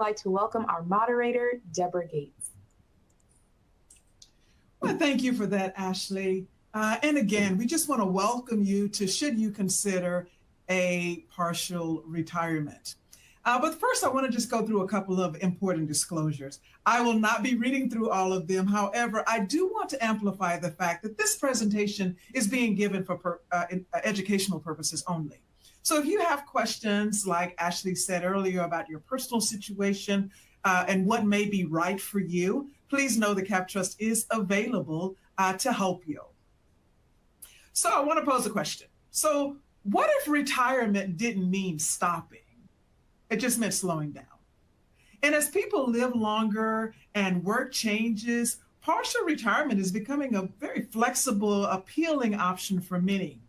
I'd like to welcome our moderator, Deborah Gates. Well, thank you for that, Ashley. And again, we just want to welcome you to Should You Consider a Partial Retirement? But first, I want to just go through a couple of important disclosures. I will not be reading through all of them. However, I do want to amplify the fact that this presentation is being given for educational purposes only. So if you have questions, like Ashley said earlier, about your personal situation and what may be right for you, please know the CapTrust is available to help you. So I want to pose a question. So what if retirement didn't mean stopping? It just meant slowing down. And as people live longer and work changes, partial retirement is becoming a very flexible, appealing option for many.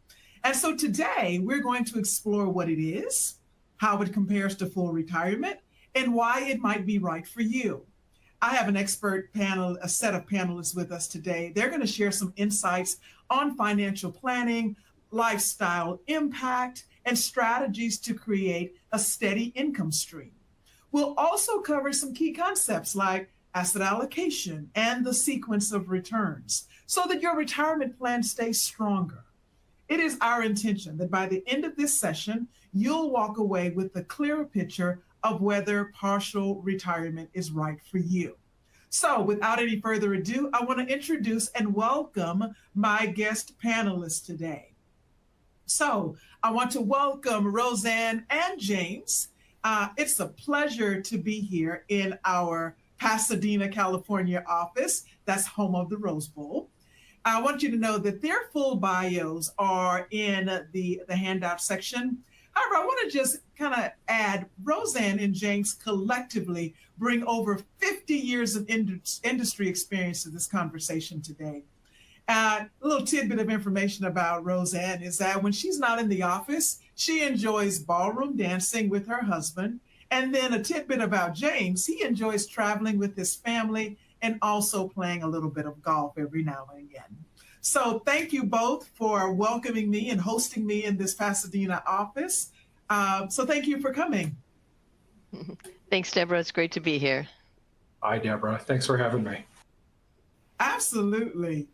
And so today we're going to explore what it is, how it compares to full retirement, and why it might be right for you. I have an expert panel, a set of panelists with us today. They're going to share some insights on financial planning, lifestyle impact, and strategies to create a steady income stream. We'll also cover some key concepts like asset allocation and the sequence of returns so that your retirement plan stays stronger. It is our intention that by the end of this session, you'll walk away with a clearer picture of whether partial retirement is right for you. So without any further ado, I want to introduce and welcome my guest panelists today. So I want to welcome Roseanne and James. It's a pleasure to be here in our Pasadena, California office. That's home of the Rose Bowl. I want you to know that their full bios are in the handout section. However, I want to just kind of add Roseanne and James collectively bring over 50 years of industry experience to this conversation today. A little tidbit of information about Roseanne is that when she's not in the office, she enjoys ballroom dancing with her husband. And then a tidbit about James, he enjoys traveling with his family and also playing a little bit of golf every now and again. So thank you both for welcoming me and hosting me in this Pasadena office. So thank you for coming. Thanks, Deborah. It's great to be here. Hi, Deborah. Thanks for having me. Absolutely.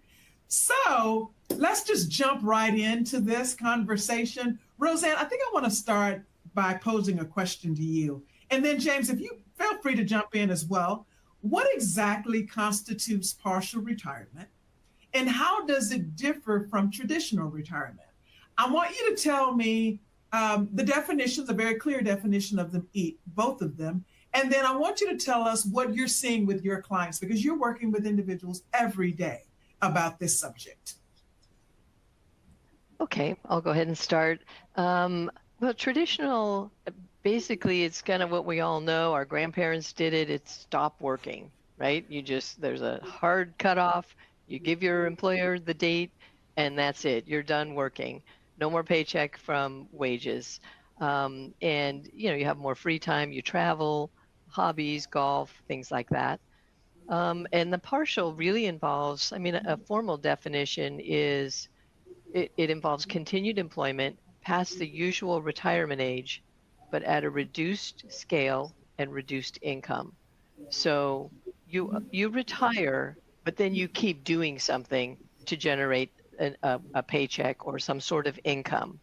So let's just jump right into this conversation. Roseanne, I think I want to start by posing a question to you. And then James, if you feel free to jump in as well. What exactly constitutes partial retirement? And how does it differ from traditional retirement? I want you to tell me the definitions, a very clear definition of them, both of them. And then I want you to tell us what you're seeing with your clients, because you're working with individuals every day about this subject. Okay, I'll go ahead and start. Well, traditional, basically, it's kind of what we all know. Our grandparents did it. It's stop working, right? There's a hard cutoff. You give your employer the date, and that's it. You're done working. No more paycheck from wages. And, you have more free time. You travel, hobbies, golf, things like that. And the partial really involves, a formal definition is it involves continued employment past the usual retirement age, but at a reduced scale and reduced income. So you retire, but then you keep doing something to generate a paycheck or some sort of income.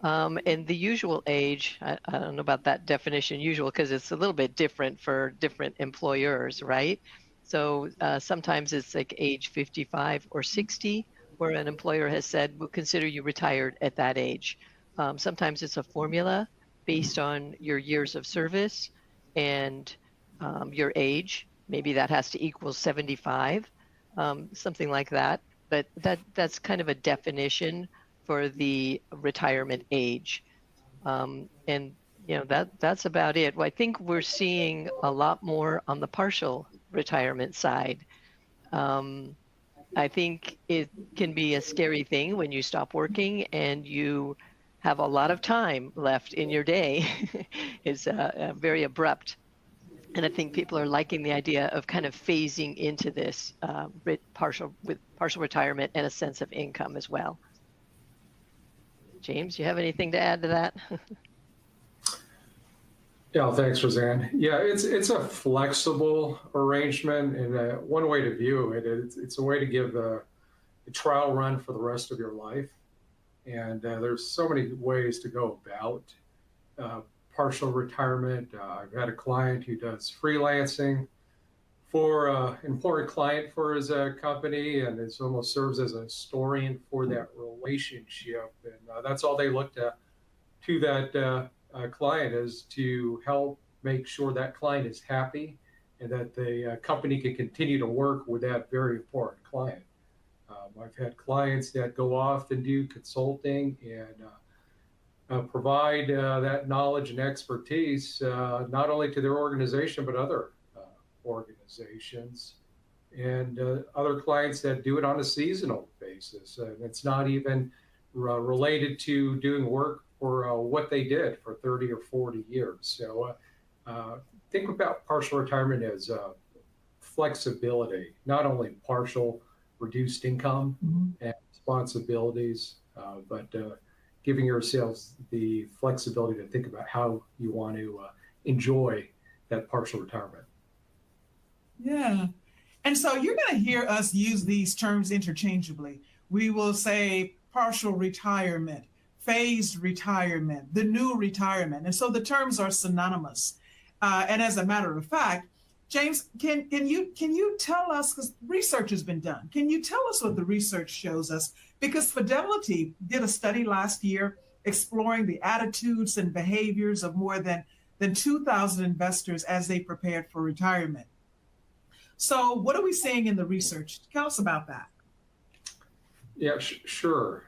And the usual age, I don't know about that definition, usual, because it's a little bit different for different employers, right? So sometimes it's like age 55 or 60, where an employer has said, we'll consider you retired at that age. Sometimes it's a formula based on your years of service and your age. Maybe that has to equal 75, something like that. But that's kind of a definition for the retirement age. And that's about it. Well, I think we're seeing a lot more on the partial retirement side. I think it can be a scary thing when you stop working and you have a lot of time left in your day. It's very abrupt. And I think people are liking the idea of kind of phasing into this partial retirement and a sense of income as well. James, you have anything to add to that? Yeah, thanks, Roseanne. Yeah, it's a flexible arrangement, and one way to view it is it's a way to give a trial run for the rest of your life. And there's so many ways to go about uh, partial retirement. I've had a client who does freelancing for an important client for his company, and it almost serves as a historian for that relationship. And that's all they looked at to that client is to help make sure that client is happy and that the company can continue to work with that very important client. I've had clients that go off and do consulting and provide that knowledge and expertise not only to their organization but other organizations and other clients that do it on a seasonal basis. It's not even related to doing work for what they did for 30 or 40 years. So think about partial retirement as flexibility, not only partial reduced income and responsibilities, but giving yourselves the flexibility to think about how you want to enjoy that partial retirement. Yeah. And so you're going to hear us use these terms interchangeably. We will say partial retirement, phased retirement, the new retirement. And so the terms are synonymous. And as a matter of fact, James, can you tell us, because research has been done, can you tell us what the research shows us? Because Fidelity did a study last year exploring the attitudes and behaviors of more than 2,000 investors as they prepared for retirement. So what are we seeing in the research? Tell us about that. Yeah, sure.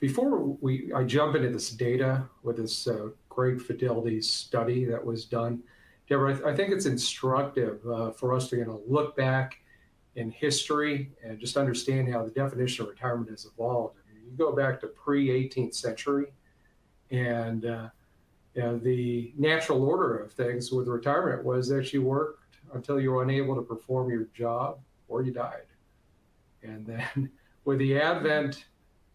Before I jump into this data with this great Fidelity study that was done, Deborah, I think it's instructive for us to look back in history and just understand how the definition of retirement has evolved. I mean, you go back to pre-18th century, and the natural order of things with retirement was that you worked until you were unable to perform your job or you died. And then with the advent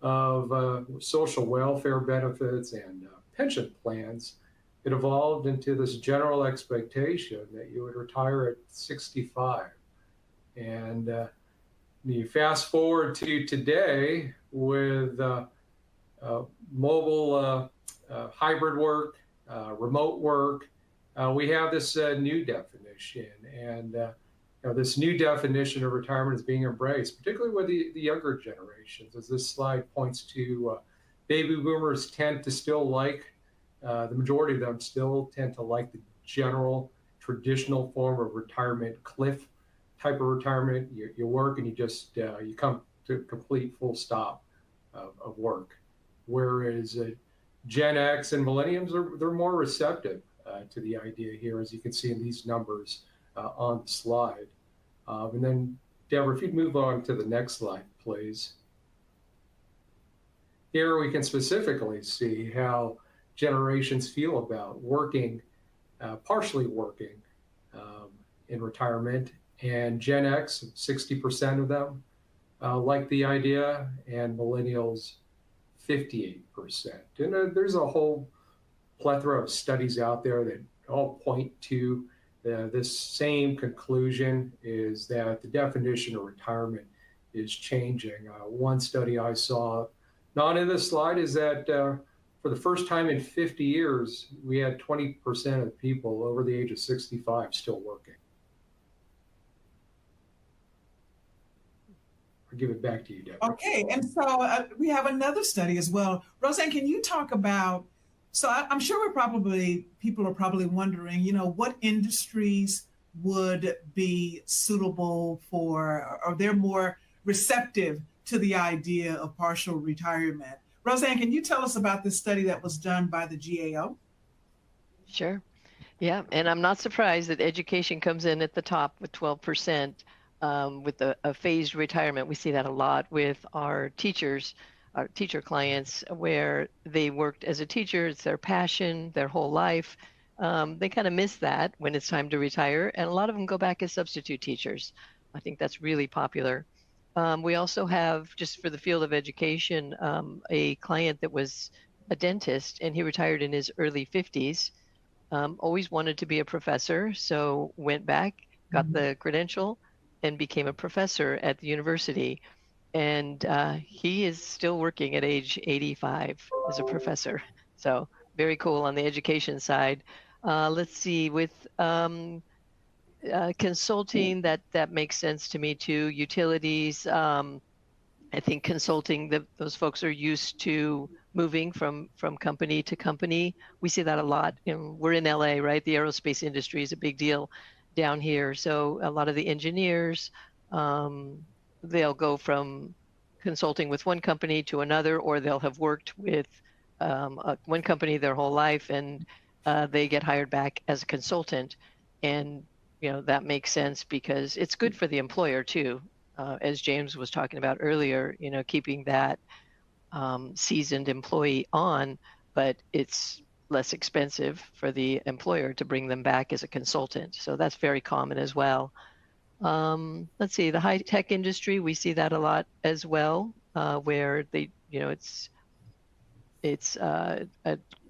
of social welfare benefits and pension plans, it evolved into this general expectation that you would retire at 65. And you fast forward to today with mobile hybrid work, remote work, we have this new definition. And this new definition of retirement is being embraced, particularly with the younger generations. As this slide points to, baby boomers tend to still like, the majority of them still tend to like the general traditional form of retirement, cliff type of retirement. You work and you just, you come to a complete full stop of work. Whereas Gen X and millennials, they're more receptive to the idea here, as you can see in these numbers on the slide. And then, Deborah, if you'd move on to the next slide, please. Here we can specifically see how generations feel about working, partially working in retirement. And Gen X, 60% of them like the idea, and millennials, 58%. And there's a whole plethora of studies out there that all point to this same conclusion, is that the definition of retirement is changing. One study I saw, not in this slide, is that for the first time in 50 years, we had 20% of people over the age of 65 still working. I'll give it back to you, Deborah. Okay, and so we have another study as well. Roseanne, can you talk about, so I'm sure people are probably wondering, what industries would be suitable for, or they're more receptive to the idea of partial retirement. Roseanne, can you tell us about this study that was done by the GAO? Sure. Yeah, and I'm not surprised that education comes in at the top with 12%. With a phased retirement. We see that a lot with our teachers, our teacher clients, where they worked as a teacher. It's their passion, their whole life. They kind of miss that when it's time to retire. And a lot of them go back as substitute teachers. I think that's really popular. We also have, just for the field of education, a client that was a dentist, and he retired in his early 50s. always wanted to be a professor, so went back, got Mhm. the credential, and became a professor at the university. And he is still working at age 85 as a professor. So very cool on the education side. Let's see, with consulting, that makes sense to me too. Utilities, I think consulting, those folks are used to moving from company to company. We see that a lot. We're in LA, right? The aerospace industry is a big deal down here. So a lot of the engineers, um, they'll go from consulting with one company to another, or they'll have worked with one company their whole life, and they get hired back as a consultant. And that makes sense because it's good for the employer too, as James was talking about earlier, keeping that seasoned employee on, but it's less expensive for the employer to bring them back as a consultant. So that's very common as well. Let's see, the high tech industry, we see that a lot as well, where they, it's a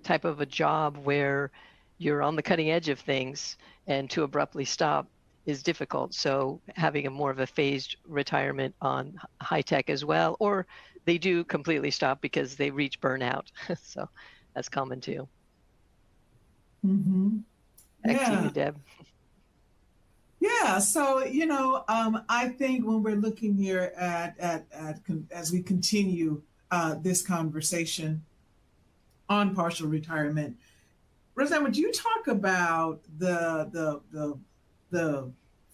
type of a job where you're on the cutting edge of things, and to abruptly stop is difficult. So having a more of a phased retirement on high tech as well, or they do completely stop because they reach burnout. So that's common too. Mhm. Back to Yeah. you, Deb. Yeah, so I think when we're looking here as we continue this conversation on partial retirement, Roseanne, would you talk about the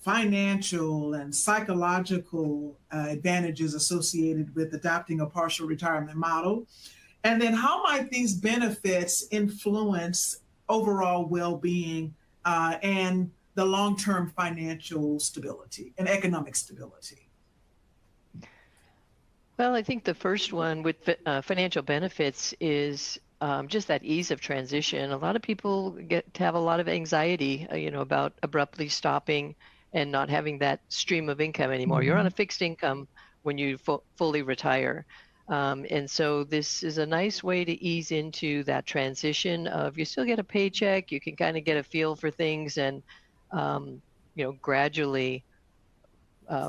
financial and psychological advantages associated with adopting a partial retirement model, and then how might these benefits influence overall well-being and the long-term financial stability and economic stability? Well, I think the first one with financial benefits is just that ease of transition. A lot of people get to have a lot of anxiety, about abruptly stopping and not having that stream of income anymore. You're on a Mhm. fixed income when you fully retire. And so this is a nice way to ease into that transition of, you still get a paycheck, you can kind of get a feel for things, and gradually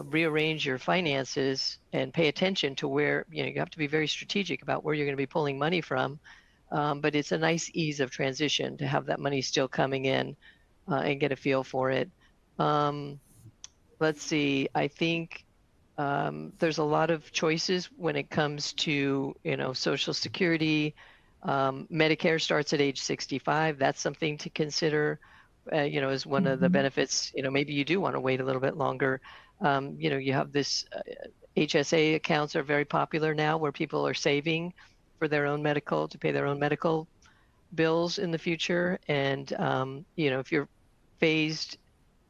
rearrange your finances and pay attention to where, you have to be very strategic about where you're going to be pulling money from. But it's a nice ease of transition to have that money still coming in, and get a feel for it. Um, let's see, I think there's a lot of choices when it comes to, Social Security. Medicare starts at age 65. That's something to consider, as one of the Mhm. benefits. Maybe you do want to wait a little bit longer. You have this HSA accounts are very popular now, where people are saving for their own medical, to pay their own medical bills in the future. And, if you're phased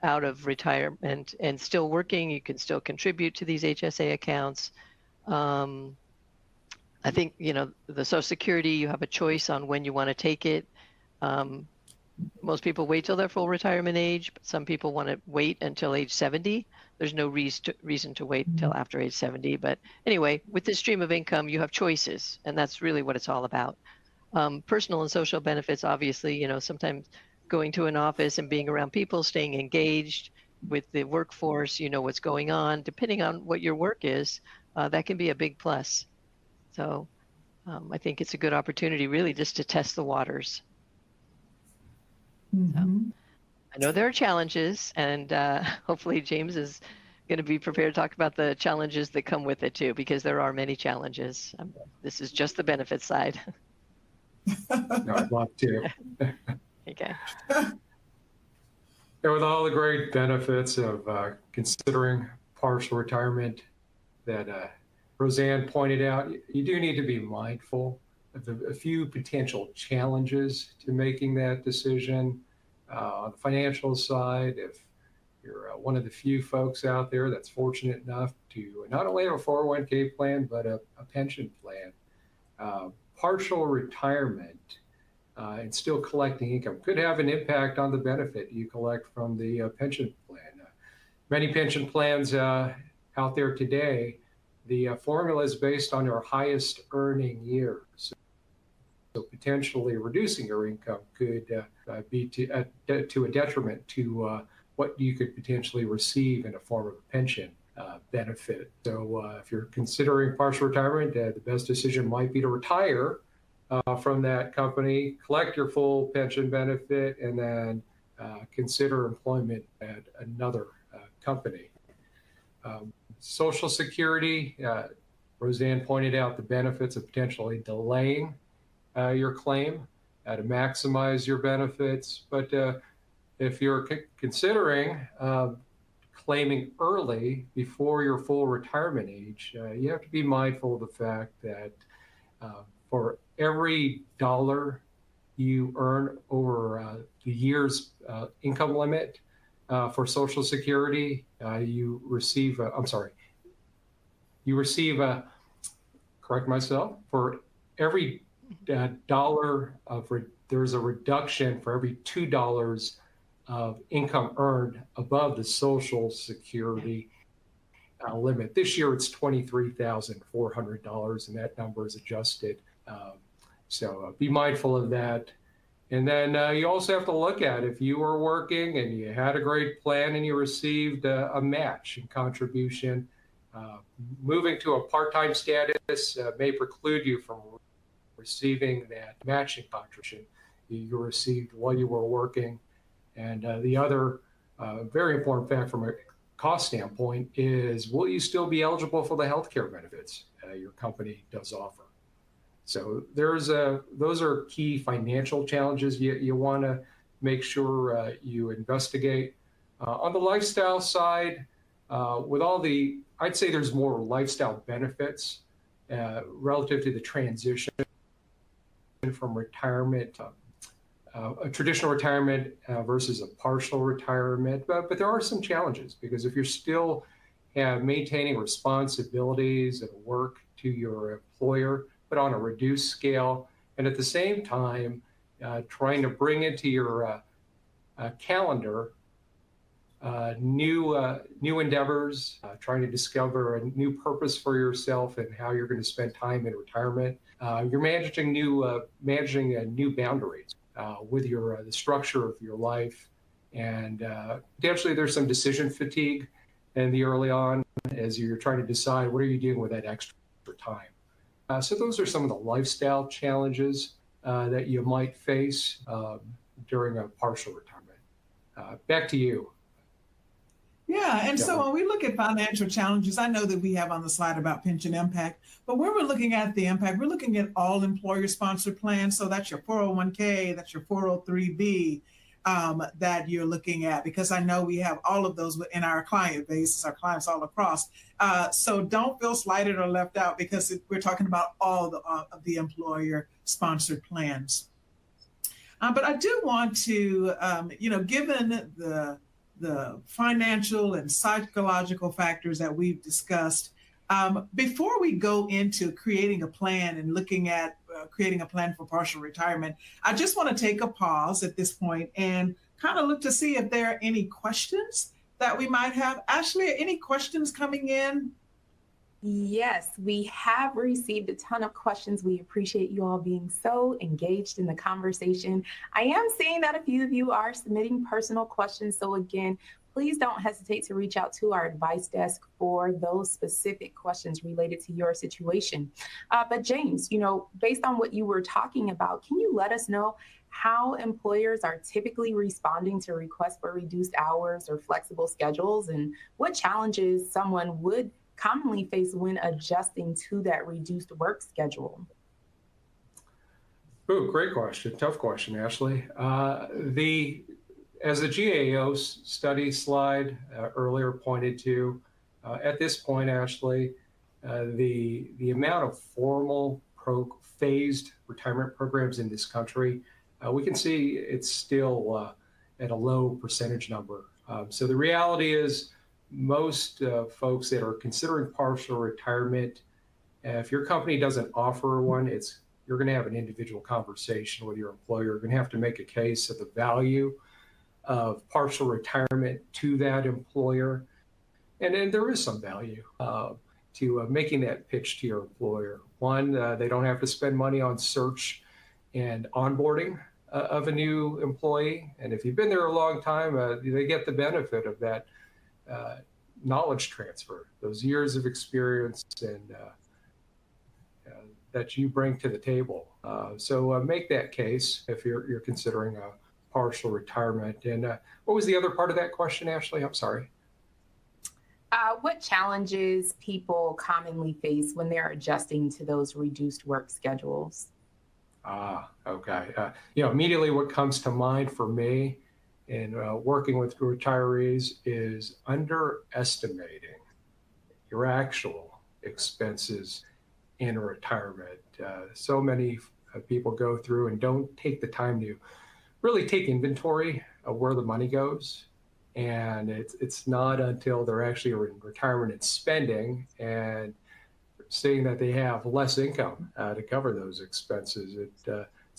out of retirement and still working, you can still contribute to these HSA accounts. Um, I think, the Social Security, you have a choice on when you want to take it. Um, Most people wait till their full retirement age, but some people want to wait until age 70. There's no reason to wait until after age 70. But anyway, with this stream of income, you have choices, and that's really what it's all about. Personal and social benefits, obviously, sometimes going to an office and being around people, staying engaged with the workforce, what's going on, depending on what your work is, that can be a big plus. So I think it's a good opportunity really just to test the waters. So Mhm. I know there are challenges, and hopefully James is going to be prepared to talk about the challenges that come with it too, because there are many challenges. This is just the benefit side. No, I'd love to. Okay. And with all the great benefits of considering partial retirement that Roseanne pointed out, you do need to be mindful of a few potential challenges to making that decision. On the financial side, if you're one of the few folks out there that's fortunate enough to not only have a 401k plan, but a pension plan, partial retirement and still collecting income could have an impact on the benefit you collect from the pension plan. Many pension plans out there today, the formula is based on your highest earning year. So So potentially reducing your income could be to a detriment to what you could potentially receive in a form of a pension benefit. So if you're considering partial retirement, the best decision might be to retire from that company, collect your full pension benefit, and then consider employment at another company. Social Security, Roseanne pointed out the benefits of potentially delaying your claim to maximize your benefits. But if you're considering claiming early before your full retirement age, you have to be mindful of the fact that for every dollar you earn over the year's income limit for Social Security, you receive, correct myself, for every dollar there's a reduction for every $2 of income earned above the Social Security limit. This year it's $23,400, and that number is adjusted. So be mindful of that. And then you also have to look at if you were working and you had a great plan and you received a match in contribution, moving to a part-time status may preclude you from receiving that matching contribution you received while you were working. And the other very important fact from a cost standpoint is, will you still be eligible for the healthcare benefits your company does offer? So those are key financial challenges you want to make sure you investigate. On the lifestyle side, I'd say there's more lifestyle benefits relative to the transition from retirement, a traditional retirement versus a partial retirement. But there are some challenges, because if you're still maintaining responsibilities and work to your employer, but on a reduced scale, and at the same time trying to bring into your calendar new endeavors, trying to discover a new purpose for yourself and how you're going to spend time in retirement. You're managing new boundaries with the structure of your life, and potentially there's some decision fatigue in the early on as you're trying to decide what are you doing with that extra time. So those are some of the lifestyle challenges that you might face during a partial retirement. Back to you. Yeah, and so when we look at financial challenges, I know that we have on the slide about pension impact, but when we're looking at the impact, we're looking at all employer-sponsored plans. So that's your 401k, that's your 403b that you're looking at, because I know we have all of those in our client base, our clients all across. So don't feel slighted or left out, because we're talking about all of the employer-sponsored plans. But I do want to, given the financial and psychological factors that we've discussed, before we go into creating a plan and looking at creating a plan for partial retirement, I just want to take a pause at this point and kind of look to see if there are any questions that we might have. Ashley, any questions coming in? Yes, we have received a ton of questions. We appreciate you all being so engaged in the conversation. I am seeing that a few of you are submitting personal questions. So again, please don't hesitate to reach out to our advice desk for those specific questions related to your situation. But James, based on what you were talking about, can you let us know how employers are typically responding to requests for reduced hours or flexible schedules, and what challenges someone would commonly face when adjusting to that reduced work schedule? Ooh, great question. Tough question, Ashley. As the GAO study slide earlier pointed to, at this point, Ashley, the amount of formal phased retirement programs in this country, we can see it's still at a low percentage number. So the reality is, most folks that are considering partial retirement, if your company doesn't offer one, you're going to have an individual conversation with your employer. You're going to have to make a case of the value of partial retirement to that employer. And then there is some value to making that pitch to your employer. One, they don't have to spend money on search and onboarding of a new employee. And if you've been there a long time, they get the benefit of that knowledge transfer, those years of experience and that you bring to the table. So make that case if you're considering a partial retirement. And what was the other part of that question, Ashley? I'm sorry. What challenges people commonly face when they're adjusting to those reduced work schedules? Okay. Immediately what comes to mind for me in working with retirees is underestimating your actual expenses in retirement. So many people go through and don't take the time to really take inventory of where the money goes. And it's not until they're actually in retirement and spending and seeing that they have less income to cover those expenses. It's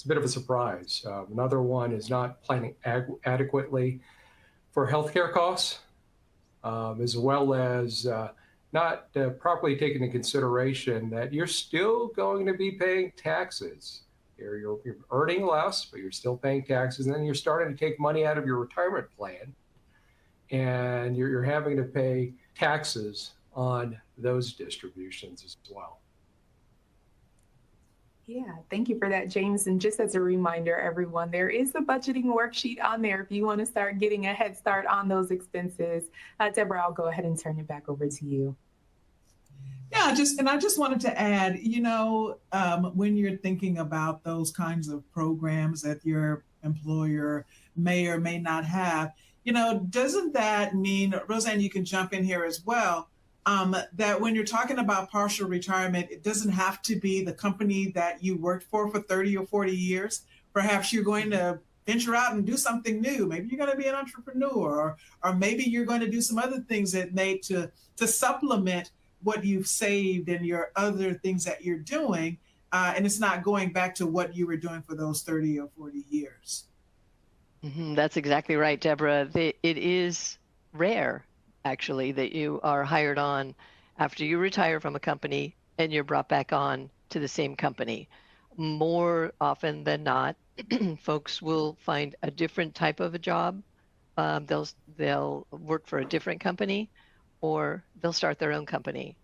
a bit of a surprise. Another one is not planning adequately for healthcare costs, as well as not properly taking into consideration that you're still going to be paying taxes. You're earning less, but you're still paying taxes. And then you're starting to take money out of your retirement plan, and you're having to pay taxes on those distributions as well. Yeah, thank you for that, James. And just as a reminder, everyone, there is a budgeting worksheet on there if you want to start getting a head start on those expenses. Deborah, I'll go ahead and turn it back over to you. Yeah, I just wanted to add, when you're thinking about those kinds of programs that your employer may or may not have, doesn't that mean, Roseanne, you can jump in here as well, that when you're talking about partial retirement, it doesn't have to be the company that you worked for 30 or 40 years. Perhaps you're going to venture out and do something new. Maybe you're going to be an entrepreneur, or maybe you're going to do some other things that may to supplement what you've saved and your other things that you're doing. And it's not going back to what you were doing for those 30 or 40 years. Mm-hmm. That's exactly right, Deborah. It is rare, actually, that you are hired on after you retire from a company and you're brought back on to the same company. More often than not, folks will find a different type of a job. They'll work for a different company, or they'll start their own company.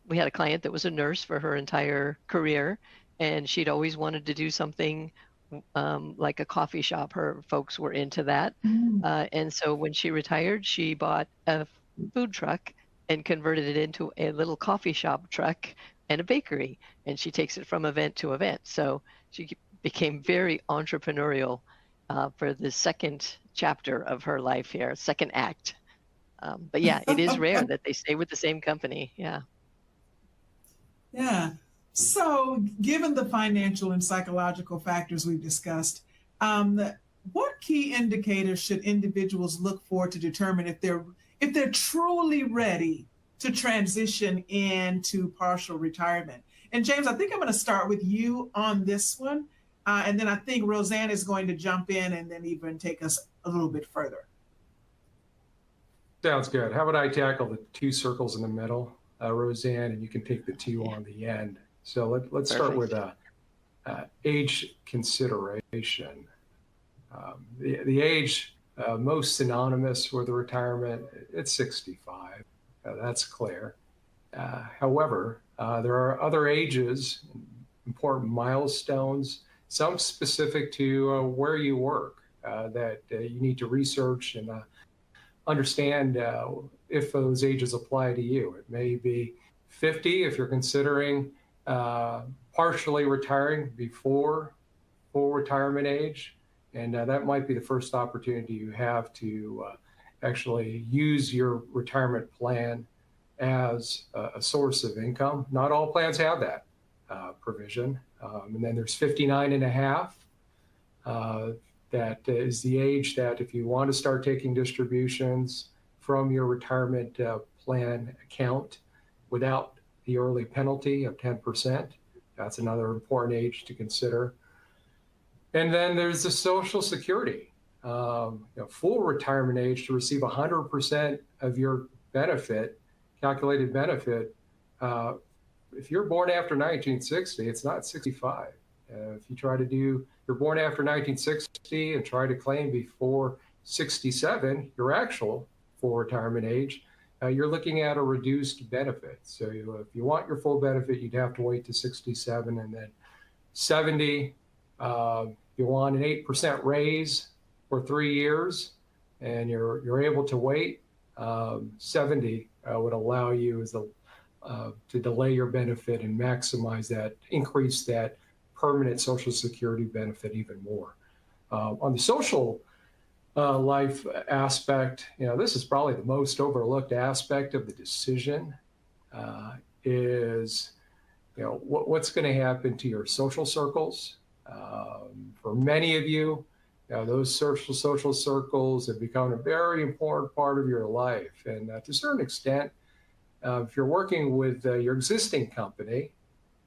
We had a client that was a nurse for her entire career, and she'd always wanted to do something like a coffee shop. Her folks were into that. And so when she retired, she bought a food truck and converted it into a little coffee shop truck and a bakery. And she takes it from event to event. So she became very entrepreneurial for the second chapter of her life here, second act. But yeah, it is rare that they stay with the same company. Yeah. Yeah. So given the financial and psychological factors we've discussed, what key indicators should individuals look for to determine if they're truly ready to transition into partial retirement? And James, I think I'm going to start with you on this one. And then I think Roseanne is going to jump in and then even take us a little bit further. Sounds good. How about I tackle the two circles in the middle, Roseanne, and you can take the two on the end. So let's start with age consideration. The age most synonymous with retirement, it's 65. That's clear. However, there are other ages, important milestones, some specific to where you work that you need to research and understand if those ages apply to you. It may be 50 if you're considering partially retiring before full retirement age. And that might be the first opportunity you have to actually use your retirement plan as a source of income. Not all plans have that provision. And then there's 59 and a half. That is the age that if you want to start taking distributions from your retirement plan account without the early penalty of 10%, that's another important age to consider. And then there's the Social Security, full retirement age to receive 100% of your benefit, calculated benefit. If you're born after 1960, it's not 65. If you try to you're born after 1960 and try to claim before 67, your actual full retirement age, you're looking at a reduced benefit. So if you want your full benefit, you'd have to wait to 67, and then 70, you want an 8% raise for 3 years, and you're able to wait. 70 would allow you to delay your benefit and maximize that, increase that permanent Social Security benefit even more. On the social life aspect, this is probably the most overlooked aspect of the decision, is what's going to happen to your social circles. For many of you, those social circles have become a very important part of your life. And to a certain extent, if you're working with your existing company,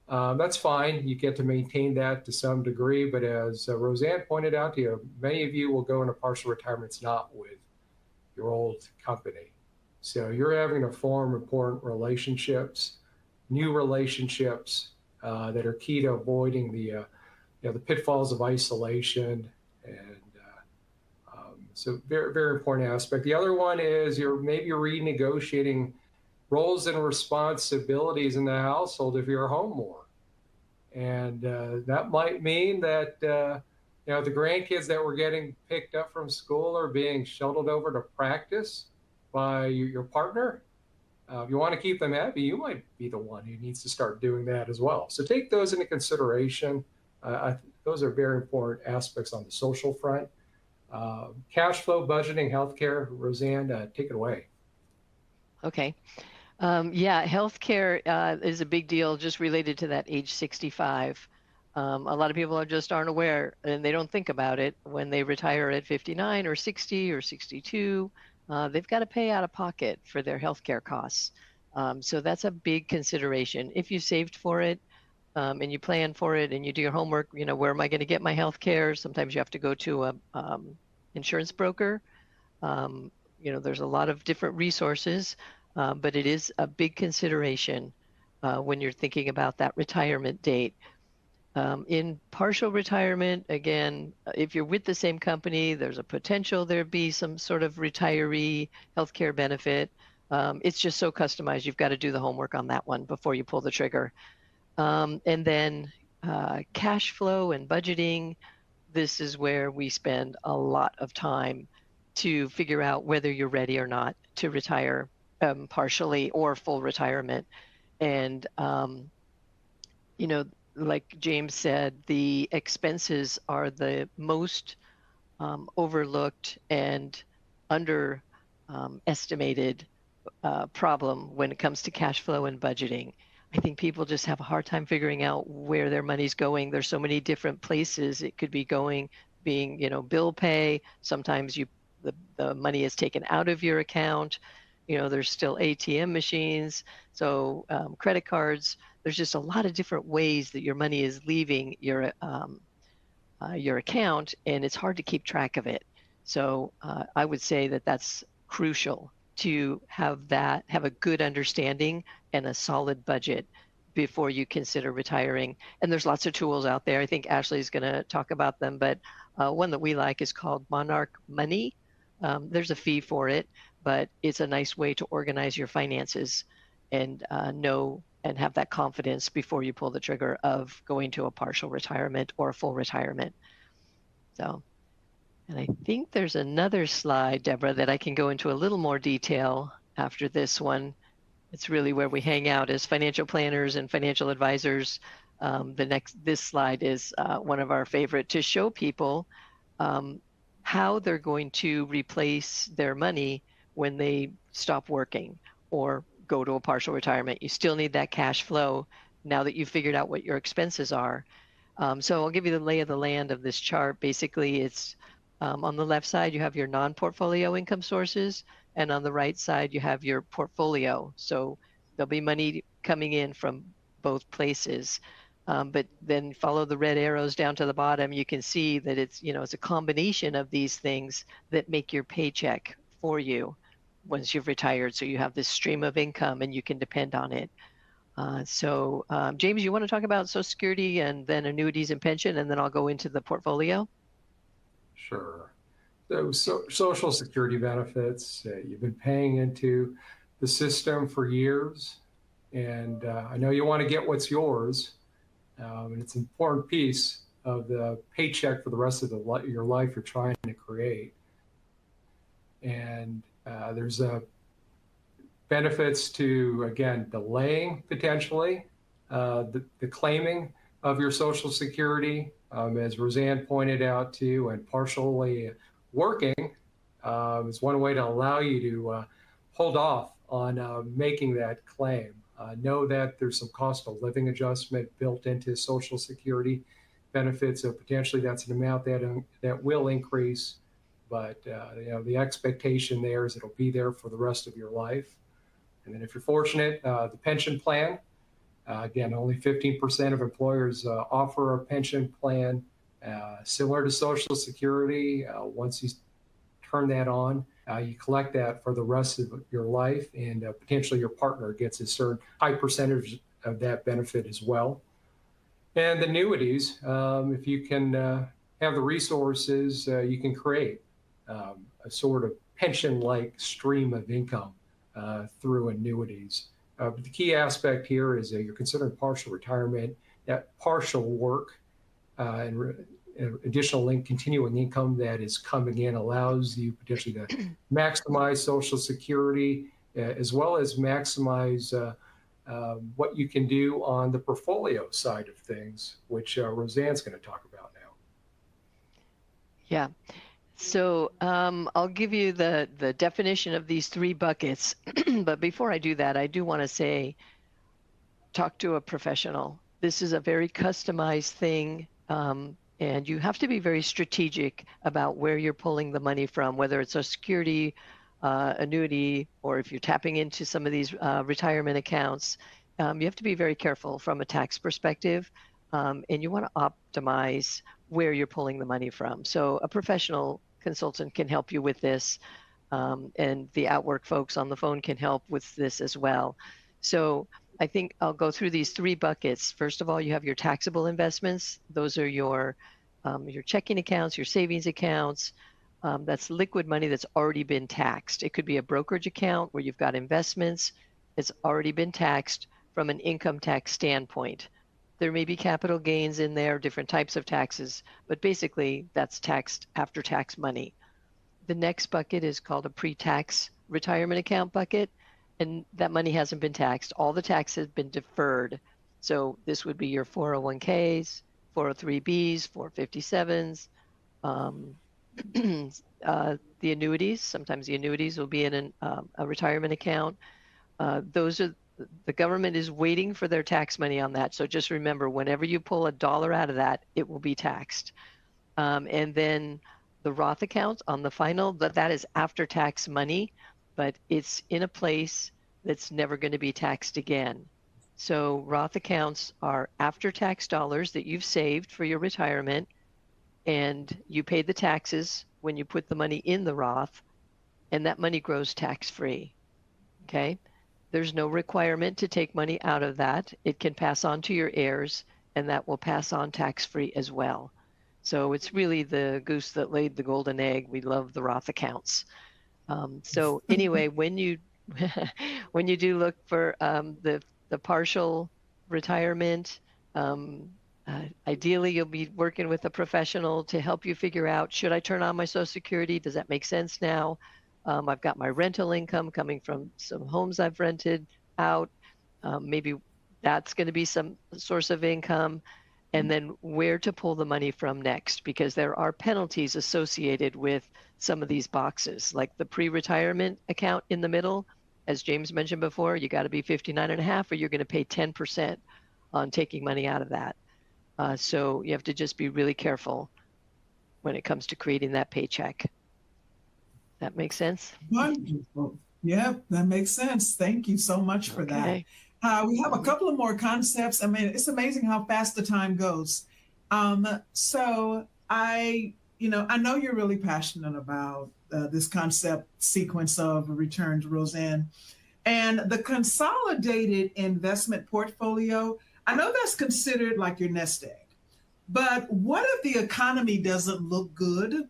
that's fine. You get to maintain that to some degree. But as Roseanne pointed out to you, many of you will go into partial retirements not with your old company. So you're having to form important relationships, new relationships that are key to avoiding the pitfalls of isolation. And so very, very important aspect. The other one is maybe you're renegotiating roles and responsibilities in the household if you're home more. And that might mean that the grandkids that were getting picked up from school are being shuttled over to practice by your partner. If you want to keep them happy, you might be the one who needs to start doing that as well. So take those into consideration. Those are very important aspects on the social front. Cash flow, budgeting, healthcare. Roseanne, take it away. Okay. Healthcare is a big deal just related to that age 65. A lot of people aren't aware, and they don't think about it when they retire at 59 or 60 or 62. They've got to pay out of pocket for their healthcare costs. So that's a big consideration. If you saved for it, and you plan for it and you do your homework, where am I going to get my health care? Sometimes you have to go to a insurance broker. There's a lot of different resources, but it is a big consideration when you're thinking about that retirement date. In partial retirement, again, if you're with the same company, there's a potential there'd be some sort of retiree healthcare benefit. It's just so customized. You've got to do the homework on that one before you pull the trigger. And then cash flow and budgeting, this is where we spend a lot of time to figure out whether you're ready or not to retire partially or full retirement. And, like James said, the expenses are the most overlooked and underestimated problem when it comes to cash flow and budgeting. I think people just have a hard time figuring out where their money's going. There's so many different places it could be being, bill pay. Sometimes the money is taken out of your account. There's still ATM machines. So credit cards, there's just a lot of different ways that your money is leaving your account, and it's hard to keep track of it. So I would say that that's crucial to have a good understanding and a solid budget before you consider retiring. And there's lots of tools out there. I think Ashley's going to talk about them, but one that we like is called Monarch Money. There's a fee for it, but it's a nice way to organize your finances and know and have that confidence before you pull the trigger of going to a partial retirement or a full retirement. So, and I think there's another slide, Deborah, that I can go into a little more detail after this one. It's really where we hang out as financial planners and financial advisors. This slide is one of our favorite to show people how they're going to replace their money when they stop working or go to a partial retirement. You still need that cash flow now that you've figured out what your expenses are. So I'll give you the lay of the land of this chart. Basically, it's on the left side, you have your non-portfolio income sources, and on the right side, you have your portfolio. So there'll be money coming in from both places. But then follow the red arrows down to the bottom. You can see that it's a combination of these things that make your paycheck for you once you've retired. So you have this stream of income and you can depend on it. James, you want to talk about Social Security and then annuities and pension, and then I'll go into the portfolio? Sure. So Social Security benefits, you've been paying into the system for years, and I know you want to get what's yours, and it's an important piece of the paycheck for the rest of your life you're trying to create. And there's benefits to, again, delaying potentially the claiming of your Social Security, as Roseanne pointed out too, and partially working is one way to allow you to hold off on making that claim. Know that there's some cost of living adjustment built into Social Security benefits, so potentially that's an amount that will increase, but the expectation there is it'll be there for the rest of your life. And then if you're fortunate, the pension plan, again, only 15% of employers offer a pension plan similar to Social Security. Once you turn that on, you collect that for the rest of your life, and potentially your partner gets a certain high percentage of that benefit as well. And annuities, if you can have the resources, you can create a sort of pension-like stream of income through annuities. But the key aspect here is you're considering partial retirement. That partial work and additional continuing income that is coming in allows you potentially to maximize Social Security, as well as maximize what you can do on the portfolio side of things, which Roseanne's going to talk about now. Yeah. So I'll give you the definition of these three buckets. But before I do that, I do want to say, talk to a professional. This is a very customized thing. And you have to be very strategic about where you're pulling the money from, whether it's a security, annuity, or if you're tapping into some of these retirement accounts. You have to be very careful from a tax perspective, and you want to optimize where you're pulling the money from. So a professional consultant can help you with this, and the Outwork folks on the phone can help with this as well. So I think I'll go through these three buckets. First of all, you have your taxable investments. Those are your checking accounts, your savings accounts. That's liquid money that's already been taxed. It could be a brokerage account where you've got investments. It's already been taxed from an income tax standpoint. There may be capital gains in there, different types of taxes, but basically that's taxed after tax money. The next bucket is called a pre-tax retirement account bucket, and that money hasn't been taxed. All the tax has been deferred. So this would be your 401ks, 403bs, 457s, the annuities. Sometimes the annuities will be in a retirement account. Those are the government is waiting for their tax money on that. So just remember, whenever you pull a dollar out of that, it will be taxed. And then the Roth account on the final, that is after tax money, but it's in a place that's never going to be taxed again. So Roth accounts are after tax dollars that you've saved for your retirement, and you pay the taxes when you put the money in the Roth, and that money grows tax-free. Okay? There's no requirement to take money out of that. It can pass on to your heirs, and that will pass on tax-free as well. So it's really the goose that laid the golden egg. We love the Roth accounts. So anyway, when you do look for the partial retirement, ideally you'll be working with a professional to help you figure out, should I turn on my Social Security? Does that make sense now? I've got my rental income coming from some homes I've rented out. Maybe that's going to be some source of income. And then where to pull the money from next, because there are penalties associated with some of these boxes, like the pre-retirement account in the middle. As James mentioned before, you got to be 59.5 or you're going to pay 10% on taking money out of that. So you have to just be really careful when it comes to creating that paycheck. That makes sense? Wonderful. Yeah, that makes sense. Thank you so much for that. We have a couple of more concepts. I mean, it's amazing how fast the time goes. So I know you're really passionate about this concept sequence of return to Roseanne. And the consolidated investment portfolio, I know that's considered like your nest egg, but what if the economy doesn't look good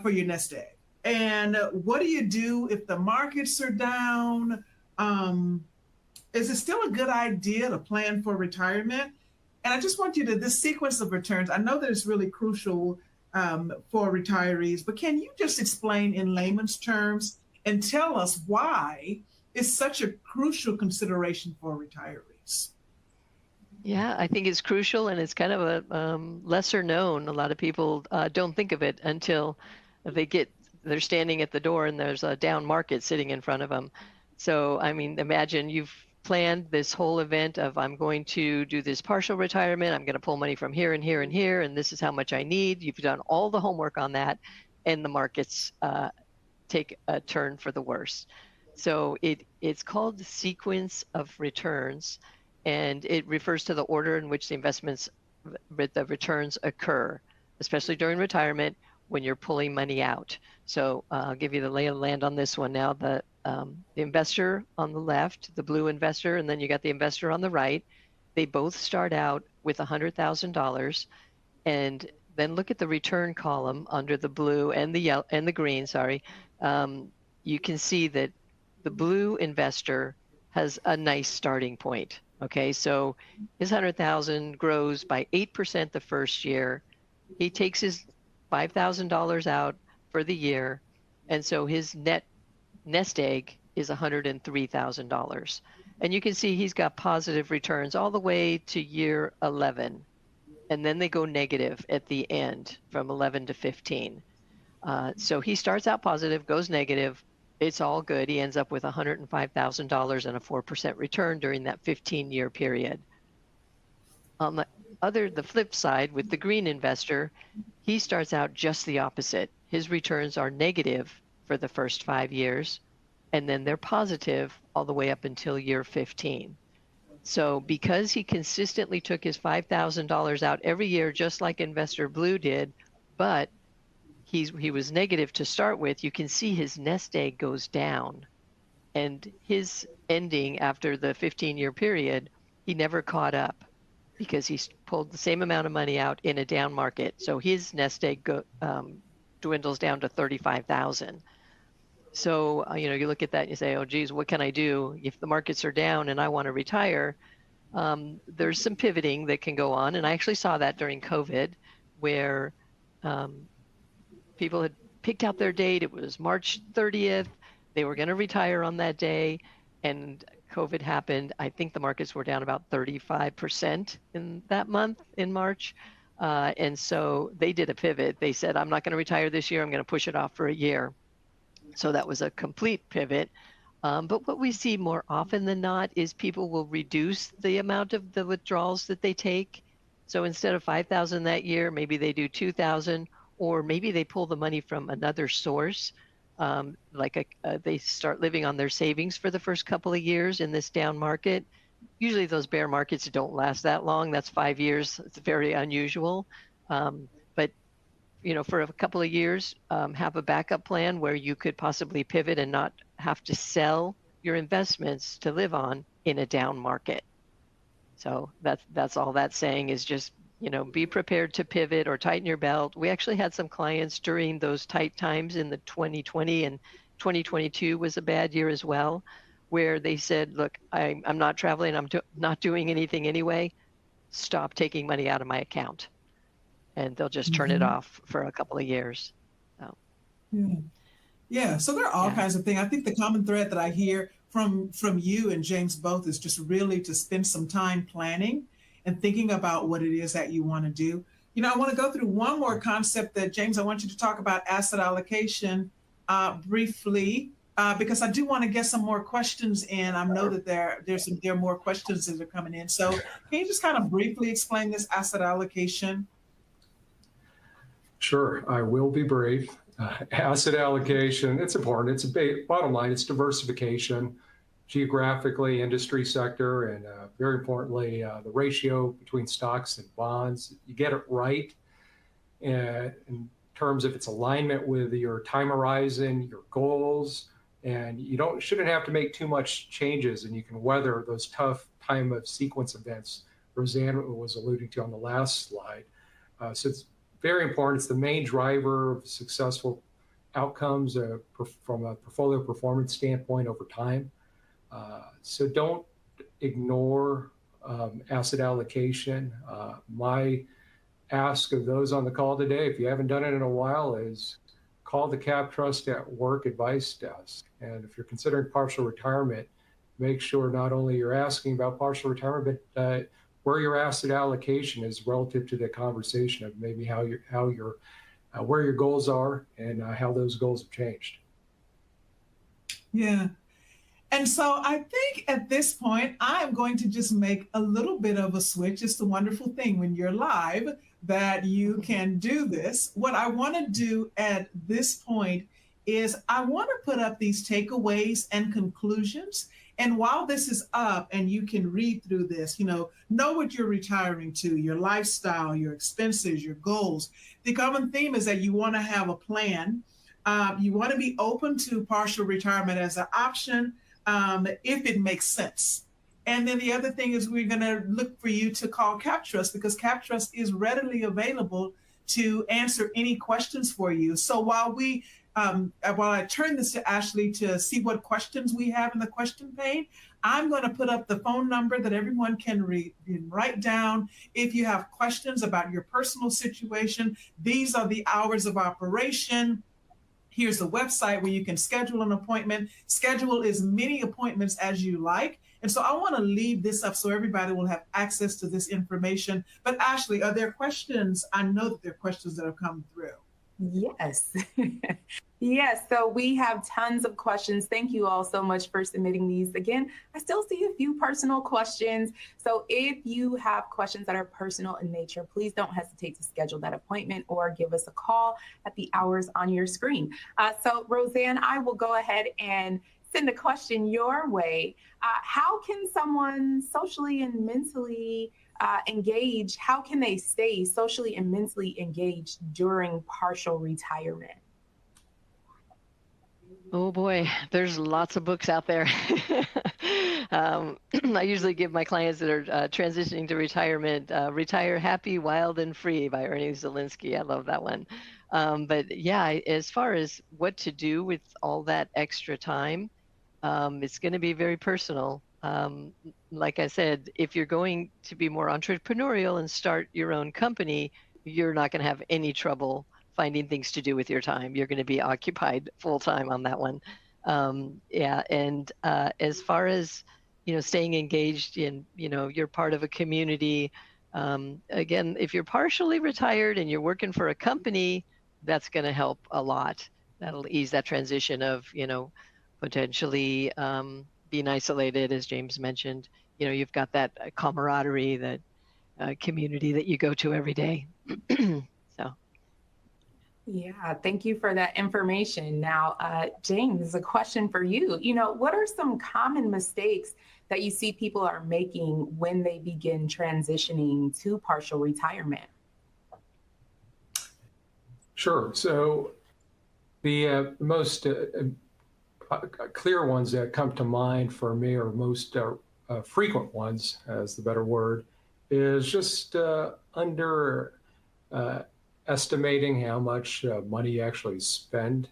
for your nest egg? And what do you do if the markets are down? Is it still a good idea to plan for retirement? And I just want you to, this sequence of returns, I know that it's really crucial for retirees, but can you just explain in layman's terms and tell us why it's such a crucial consideration for retirees? Yeah, I think it's crucial, and it's kind of a lesser known. A lot of people don't think of it until they're standing at the door and there's a down market sitting in front of them. So, I mean, imagine you've planned this whole event of, I'm going to do this partial retirement, I'm going to pull money from here and here and here, and this is how much I need. You've done all the homework on that, and the markets take a turn for the worse. So it's called the sequence of returns, and it refers to the order in which the investments, the returns occur, especially during retirement when you're pulling money out. So I'll give you the lay of the land on this one now. The investor on the left, the blue investor, and then you got the investor on the right. They both start out with $100,000, and then look at the return column under the blue and the yellow and the green. Sorry, you can see that the blue investor has a nice starting point. Okay, so his 100,000 grows by 8% the first year. He takes his $5,000 out for the year, and so his net nest egg is $103,000. And you can see he's got positive returns all the way to year 11, and then they go negative at the end from 11 to 15. So he starts out positive, goes negative. It's all good. He ends up with $105,000 and a 4% return during that 15-year period. On the flip side, with the green investor, he starts out just the opposite. His returns are negative for the first 5 years, and then they're positive all the way up until year 15. So because he consistently took his $5,000 out every year, just like Investor Blue did, but he was negative to start with, you can see his nest egg goes down. And his ending after the 15-year period, he never caught up because he pulled the same amount of money out in a down market. So his nest egg dwindles down to 35,000. So, you look at that and you say, oh, geez, what can I do if the markets are down and I want to retire? There's some pivoting that can go on. And I actually saw that during COVID, where people had picked out their date. It was March 30th. They were going to retire on that day, and COVID happened. I think the markets were down about 35% in that month in March. And so they did a pivot. They said, I'm not going to retire this year. I'm going to push it off for a year. So that was a complete pivot. But what we see more often than not is people will reduce the amount of the withdrawals that they take. So instead of 5,000 that year, maybe they do 2,000, or maybe they pull the money from another source. They start living on their savings for the first couple of years in this down market. Usually those bear markets don't last that long. That's 5 years. It's very unusual. But for a couple of years, have a backup plan where you could possibly pivot and not have to sell your investments to live on in a down market. So that's all that's saying is just, be prepared to pivot or tighten your belt. We actually had some clients during those tight times in the 2020, and 2022 was a bad year as well, where they said, look, I'm not traveling. I'm not doing anything anyway. Stop taking money out of my account. And they'll just turn it off for a couple of years. So. Yeah. So there are all kinds of things. I think the common thread that I hear from you and James both is just really to spend some time planning and thinking about what it is that you want to do. I want to go through one more concept that, James, I want you to talk about asset allocation briefly, because I do want to get some more questions in. I know that there are more questions that are coming in. So can you just kind of briefly explain this asset allocation? Sure, I will be brief. Asset allocation, it's important. It's bottom line, it's diversification, geographically, industry sector, and very importantly, the ratio between stocks and bonds. You get it right in terms of its alignment with your time horizon, your goals, and you shouldn't have to make too much changes, and you can weather those tough time of sequence events Roseanne was alluding to on the last slide. So it's very important. It's the main driver of successful outcomes from a portfolio performance standpoint over time. So don't ignore asset allocation. My ask of those on the call today, if you haven't done it in a while, is call the CapTrust at Work advice desk. And if you're considering partial retirement, make sure not only you're asking about partial retirement, but where your asset allocation is relative to the conversation of maybe where your goals are and how those goals have changed. Yeah. And so I think at this point, I'm going to just make a little bit of a switch. It's the wonderful thing when you're live that you can do this. What I want to do at this point is I want to put up these takeaways and conclusions. And while this is up and you can read through this, know what you're retiring to, your lifestyle, your expenses, your goals. The common theme is that you want to have a plan. You want to be open to partial retirement as an option if it makes sense. And then the other thing is we're going to look for you to call CapTrust, because CapTrust is readily available to answer any questions for you. So while I turn this to Ashley to see what questions we have in the question pane, I'm going to put up the phone number that everyone can write down. If you have questions about your personal situation, these are the hours of operation. Here's the website where you can schedule an appointment. Schedule as many appointments as you like. And so I want to leave this up so everybody will have access to this information. But Ashley, are there questions? I know that there are questions that have come through. Yes. Yes. So we have tons of questions. Thank you all so much for submitting these. Again, I still see a few personal questions. So if you have questions that are personal in nature, please don't hesitate to schedule that appointment or give us a call at the hours on your screen. So Roseanne, I will go ahead and send a question your way. How can someone socially and mentally engaged? How can they stay socially and mentally engaged during partial retirement? Oh boy, there's lots of books out there. I usually give my clients that are transitioning to retirement, Retire Happy, Wild, and Free by Ernie Zielinski. I love that one. But yeah, as far as what to do with all that extra time, it's going to be very personal. Like I said, if you're going to be more entrepreneurial and start your own company, you're not going to have any trouble finding things to do with your time. You're going to be occupied full time on that one. Yeah. And as far as, staying engaged in, you're part of a community. Again, if you're partially retired and you're working for a company, that's going to help a lot. That'll ease that transition of, potentially being isolated, as James mentioned. You've got that camaraderie, that community that you go to every day. So. Yeah, thank you for that information. Now, James, a question for you. What are some common mistakes that you see people are making when they begin transitioning to partial retirement? Sure. So the most clear ones that come to mind for me, or most frequent ones, as the better word, is just estimating how much money you actually spend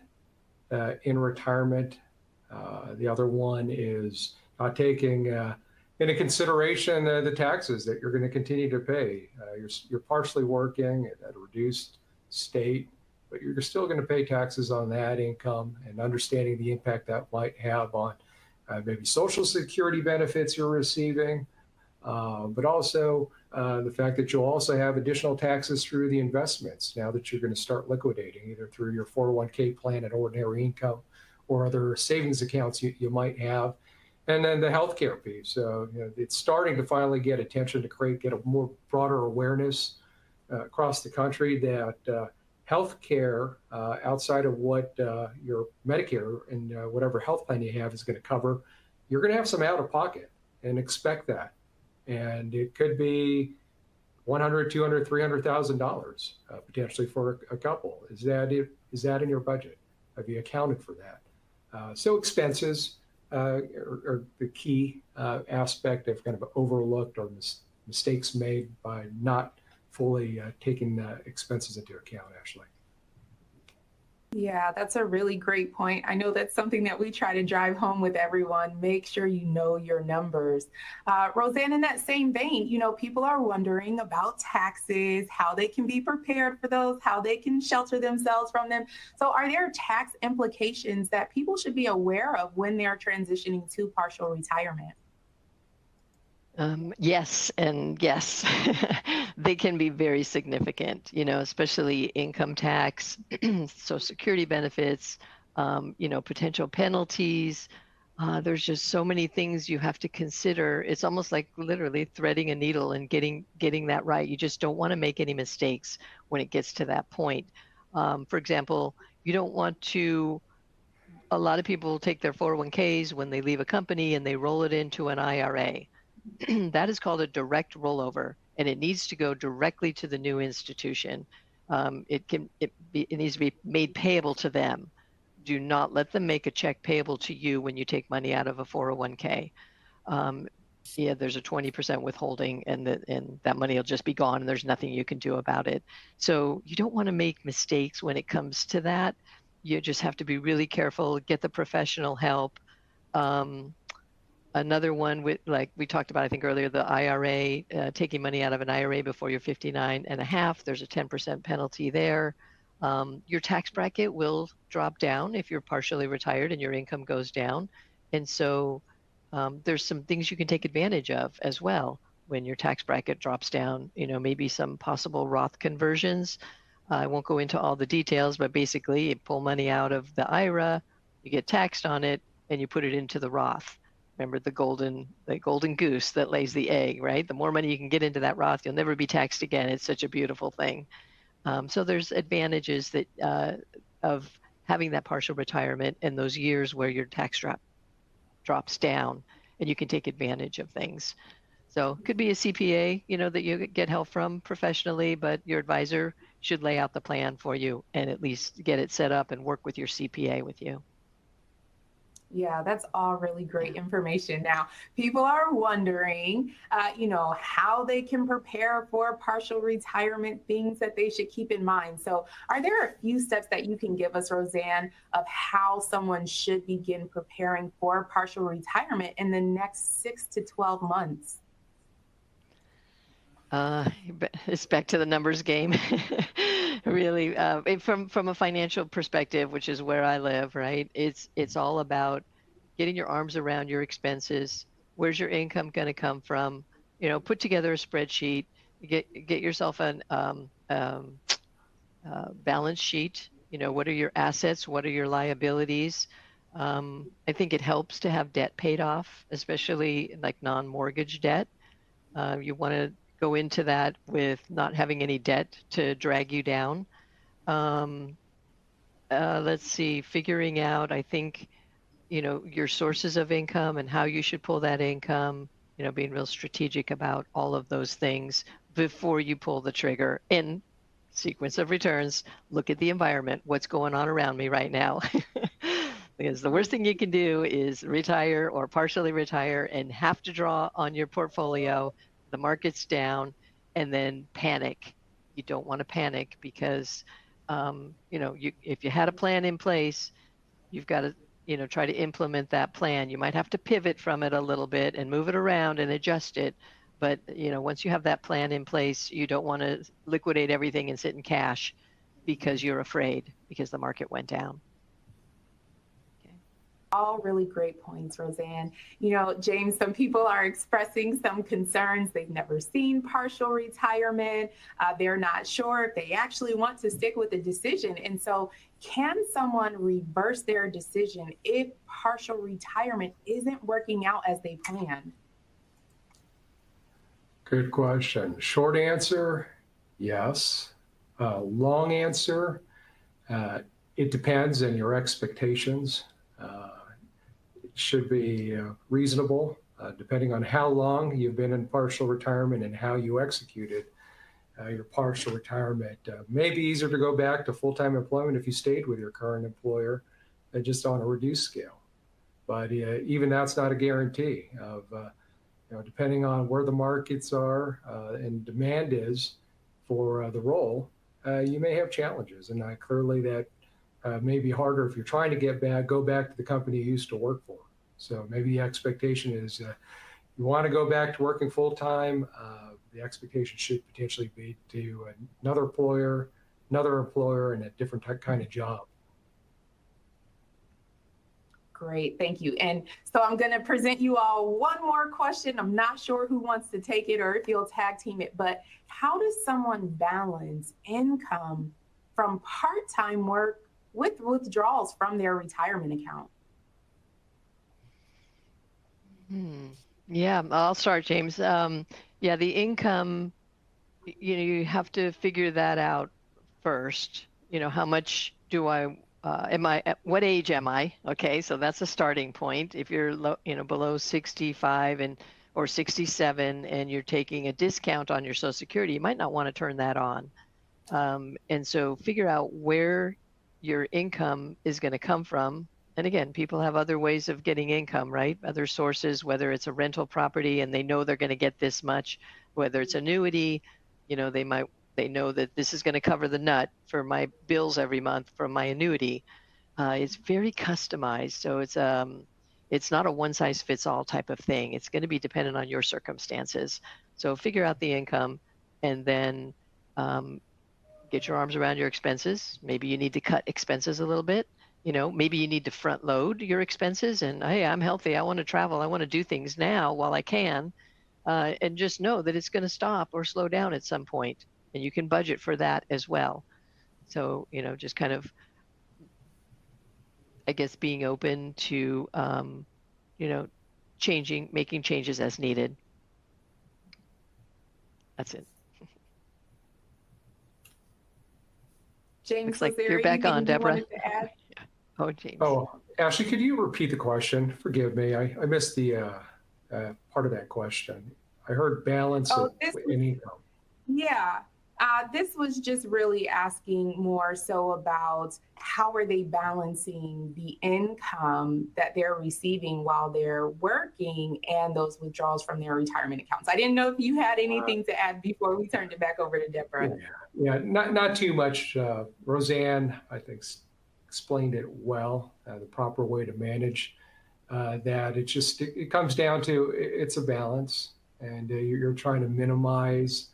in retirement. The other one is not taking into consideration the taxes that you're going to continue to pay. You're partially working at a reduced state, but you're still going to pay taxes on that income, and understanding the impact that might have on maybe Social Security benefits you're receiving, but also the fact that you'll also have additional taxes through the investments now that you're going to start liquidating, either through your 401k plan and ordinary income or other savings accounts you might have. And then the healthcare piece. It's starting to finally get attention to get a more broader awareness across the country that healthcare outside of what your Medicare and whatever health plan you have is going to cover, you're going to have some out of pocket, and expect that. And it could be $100,000, $200,000, $300,000 potentially for a couple. Is that in your budget? Have you accounted for that? So expenses are the key aspect of kind of overlooked or mistakes made by not fully taking expenses into account, Ashley. Yeah, that's a really great point. I know that's something that we try to drive home with everyone. Make sure you know your numbers. Roseanne, in that same vein, people are wondering about taxes, how they can be prepared for those, how they can shelter themselves from them. So are there tax implications that people should be aware of when they're transitioning to partial retirement? Yes, and yes, they can be very significant, especially income tax, Social Security benefits, potential penalties. There's just so many things you have to consider. It's almost like literally threading a needle and getting that right. You just don't want to make any mistakes when it gets to that point. For example, you don't want to. A lot of people take their 401ks when they leave a company and they roll it into an IRA. That is called a direct rollover, and it needs to go directly to the new institution. It needs to be made payable to them. Do not let them make a check payable to you when you take money out of a 401k. Yeah, there's a 20% withholding, and that money will just be gone, and there's nothing you can do about it. So you don't want to make mistakes when it comes to that. You just have to be really careful, get the professional help. Another one with, like we talked about, I think earlier, the IRA, taking money out of an IRA before you're 59 and a half, there's a 10% penalty there. Your tax bracket will drop down if you're partially retired and your income goes down. And so there's some things you can take advantage of as well when your tax bracket drops down, maybe some possible Roth conversions. I won't go into all the details, but basically you pull money out of the IRA, you get taxed on it, and you put it into the Roth. Remember the golden goose that lays the egg, right? The more money you can get into that Roth, you'll never be taxed again. It's such a beautiful thing. So there's advantages that of having that partial retirement and those years where your tax drops down, and you can take advantage of things. So it could be a CPA, that you get help from professionally, but your advisor should lay out the plan for you and at least get it set up and work with your CPA with you. Yeah, that's all really great information. Now, people are wondering, how they can prepare for partial retirement, things that they should keep in mind. So are there a few steps that you can give us, Roseanne, of how someone should begin preparing for partial retirement in the next 6 to 12 months? It's back to the numbers game. Really, from a financial perspective, which is where I live, right? It's all about getting your arms around your expenses. Where's your income going to come from? Put together a spreadsheet. Get yourself an balance sheet. What are your assets? What are your liabilities? I think it helps to have debt paid off, especially like non-mortgage debt. You want to go into that with not having any debt to drag you down. Let's see, figuring out, I think, your sources of income and how you should pull that income, being real strategic about all of those things before you pull the trigger. In sequence of returns, look at the environment, what's going on around me right now. Because the worst thing you can do is retire or partially retire and have to draw on your portfolio. The market's down, and then panic. You don't want to panic because, if you had a plan in place, you've got to, try to implement that plan. You might have to pivot from it a little bit and move it around and adjust it. But, once you have that plan in place, you don't want to liquidate everything and sit in cash because you're afraid because the market went down. All really great points, Roseanne. James, some people are expressing some concerns. They've never seen partial retirement. They're not sure if they actually want to stick with the decision. And so can someone reverse their decision if partial retirement isn't working out as they planned? Good question. Short answer, yes. Long answer, it depends on your expectations. It should be reasonable, depending on how long you've been in partial retirement and how you executed your partial retirement. May be easier to go back to full-time employment if you stayed with your current employer. just on a reduced scale. But even that's not a guarantee of, depending on where the markets are and demand is for the role, you may have challenges. And clearly that may be harder if you're trying to go back to the company you used to work for. So maybe the expectation is you want to go back to working full time. The expectation should potentially be to another employer, and a different kind of job. Great, thank you. And so I'm going to present you all one more question. I'm not sure who wants to take it or if you'll tag team it, but how does someone balance income from part-time work with withdrawals from their retirement account? Yeah, I'll start, James. Yeah, the income, you have to figure that out first. How much do I at what age am I? Okay, so that's a starting point. If you're below 65 or 67 and you're taking a discount on your Social Security, you might not want to turn that on. And so figure out where your income is going to come from. And again, people have other ways of getting income, right? Other sources, whether it's a rental property and they know they're going to get this much, whether it's annuity, they know that this is going to cover the nut for my bills every month from my annuity. It's very customized. So it's not a one size fits all type of thing. It's going to be dependent on your circumstances. So figure out the income and then get your arms around your expenses. Maybe you need to cut expenses a little bit. Maybe you need to front load your expenses and, hey, I'm healthy. I want to travel. I want to do things now while I can. And just know that it's going to stop or slow down at some point. And you can budget for that as well. So, just kind of, I guess, being open to, making changes as needed. That's it. James, looks like you're back on, Deborah. Oh, James. Oh, Ashley, could you repeat the question? Forgive me. I missed the part of that question. I heard balance in income. Yeah. This was just really asking more so about how are they balancing the income that they're receiving while they're working and those withdrawals from their retirement accounts. I didn't know if you had anything to add before we turned it back over to Deborah. Yeah, not too much. Roseanne, I think, explained it well, the proper way to manage that. It comes down to it's a balance, and you're trying to minimize,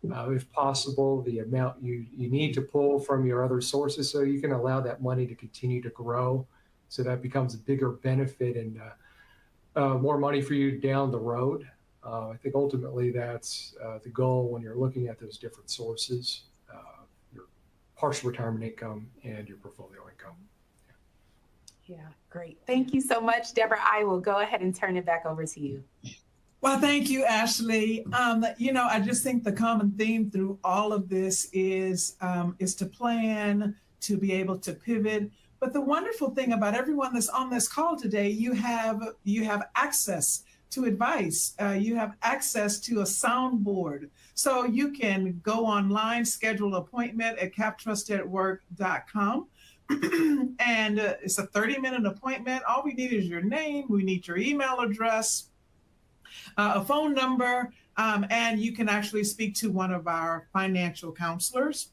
if possible, the amount you need to pull from your other sources so you can allow that money to continue to grow. So that becomes a bigger benefit and more money for you down the road. I think ultimately that's the goal when you're looking at those different sources, your partial retirement income and your portfolio income. Yeah, great. Thank you so much, Deborah. I will go ahead and turn it back over to you. Well, thank you, Ashley. I just think the common theme through all of this is to plan, to be able to pivot. But the wonderful thing about everyone that's on this call today, you have access to advice. You have access to a soundboard. So you can go online, schedule an appointment at captrusted@work.com. And it's a 30-minute appointment. All we need is your name. We need your email address, a phone number, and you can actually speak to one of our financial counselors.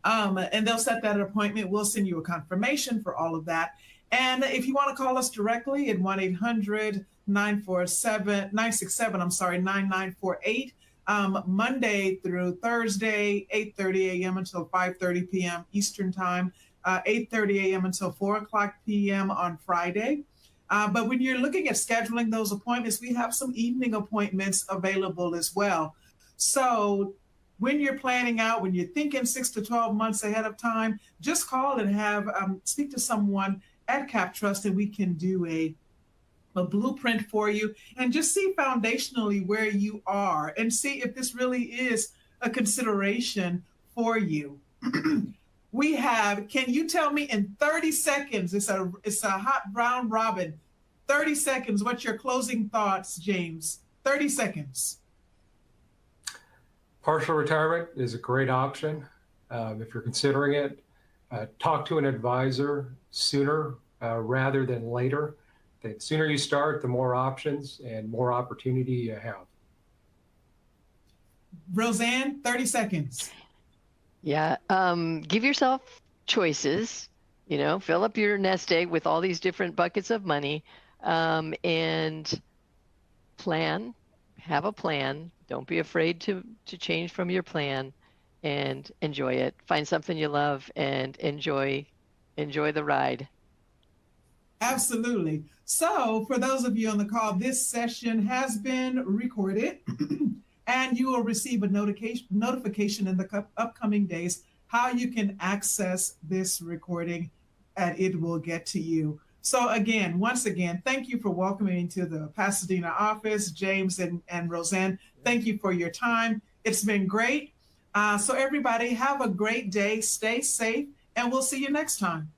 And they'll set that appointment. We'll send you a confirmation for all of that. And if you want to call us directly at 1-800-967-9948, Monday through Thursday, 8:30 a.m. until 5:30 p.m. Eastern Time, 8:30 a.m. until 4 o'clock p.m. on Friday. But when you're looking at scheduling those appointments, we have some evening appointments available as well. So when you're planning out, when you're thinking 6 to 12 months ahead of time, just call and have speak to someone at CapTrust, and we can do a blueprint for you and just see foundationally where you are and see if this really is a consideration for you. Can you tell me in 30 seconds, it's a hot round robin, 30 seconds, what's your closing thoughts, James? 30 seconds. Partial retirement is a great option if you're considering it. talk to an advisor sooner rather than later. The sooner you start, the more options and more opportunity you have. Roseanne, 30 seconds. Yeah. Give yourself choices, fill up your nest egg with all these different buckets of money, and have a plan. Don't be afraid to change from your plan, and enjoy it. Find something you love and enjoy the ride. Absolutely. So for those of you on the call, this session has been recorded and you will receive a notification in the upcoming days how you can access this recording, and it will get to you. So again, once again, thank you for welcoming me to the Pasadena office, James and Roseanne. Thank you for your time. It's been great. So everybody have a great day, stay safe, and we'll see you next time.